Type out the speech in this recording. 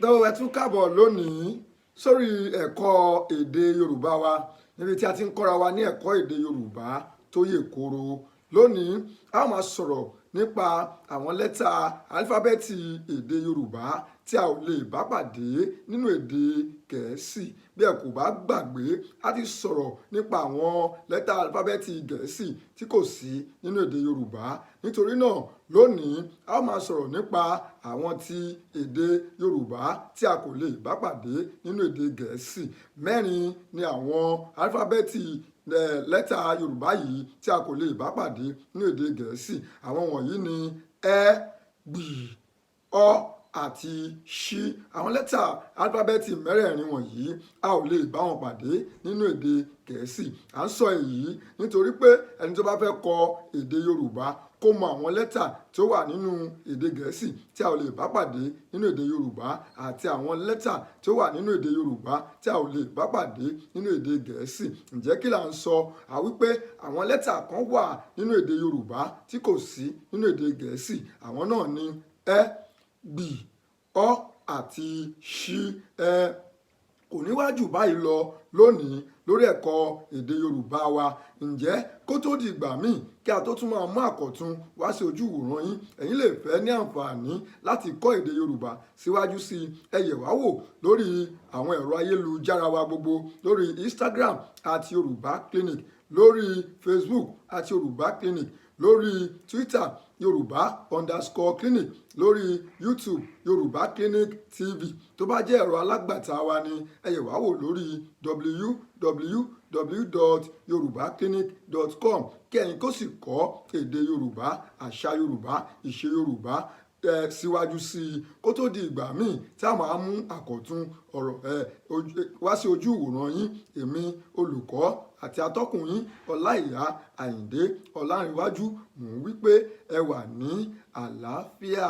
tó ẹ tún káàbọ̀ lónìí sórí ẹ̀kọ́ èdè Yorùbá wa níbi tí a ti ń kọ́ra wa ní ẹ̀kọ́ èdè Yorùbá tó yè koro. Lónìí a ó máa sọ̀rọ̀ nípa àwọn lẹ́tà álífábẹ́ẹ̀tì èdè Yorùbá tí a ò lè bá pàdé nínú èdè Gẹ̀ẹ́sì. Bí ẹ kò bá gbàgbé, a ti sọ̀rọ̀ nípa àwọn lẹ́tà álífábẹ́ẹ̀tì Gẹ̀ẹ́sì tí kò sí nínú èdè Yorùbá. Nítorí náà lónìí a ó máa sọ̀rọ̀ nípa àwọn ti èdè Yorùbá tí a kò lè bá pàdé nínú èdè Gẹ̀ẹ́sì. Mẹ́rin ni àwọn álífábẹ́ẹ̀tì lẹ́tà Yorùbá yìí tí a kò lè bá pàdé nínú èdè Gẹ̀ẹ́sì. Àwọn wọ̀nyí ni ẹ, gbì, ọ àti ṣí. Àwọn lẹ́tà álífábẹ́ẹ̀tì mẹ́rẹ̀ẹ̀rin wọ̀nyí a ò lè bá wọn pàdé nínú èdè Gẹ̀ẹ́sì. À ń sọ èyí nítorí pé ẹni tó bá fẹ́ kọ èdè Yorùbá kó mọ àwọn lẹ́tà tí ó wà nínú èdè Gẹ̀ẹ́sì tí a ò lè bá pàdé nínú èdè Yorùbá àti àwọn lẹ́tà tí ó wà nínú èdè Yorùbá tí a ò lè bá pàdé nínú èdè Gẹ̀ẹ́sì. Ǹjẹ́ kí là ń sọ? À wípé àwọn lẹ́tà kan wà nínú èdè Yorùbá tí kò sí nínú èdè Gẹ̀ẹ́sì. Àwọn náà ni ẹ, gbì, ọ àti ṣí. Kò ní wá jù báyìí lọ lónìí lórí ẹ̀kọ́ èdè Yorùbá wa. Ǹjẹ́ kó tó di ìgbà míì kí a tó tún máa mú àkọ̀tun wá sí ojú ìwòran yín, ẹ̀yin lè fẹ́ ní àǹfààní láti kọ́ èdè Yorùbá síwájú sí i. Ẹ yẹ̀ wá wò lórí àwọn ẹ̀rọ ayélujára wa gbogbo, lórí Instagram @Yorùbá Clinic, lórí Facebook @Yorùbá Clinic, lórí Twitter Yorùbá_clinic, lórí YouTube Yorùbá Clinic TV. Tó bá jẹ́ ẹ̀rọ alágbàtà wa ni ẹ yẹ̀ wá wò lórí www.yorubaclinic.com kí ẹ̀yin kó sì kọ́ èdè Yorùbá, àṣà Yorùbá, ìṣe Yorùbá síwájú sí i. Kó tó di ìgbà míì tí a máa mú àkọ̀tun ọ̀rọ̀ wá sí ojú ìwòran yín, èmi olùkọ́ àti atọ́kùn yín Ọláìyá Àyìndé Ọlárìnwájú, mò ń wí pé ẹ wà ní àlàáfíà.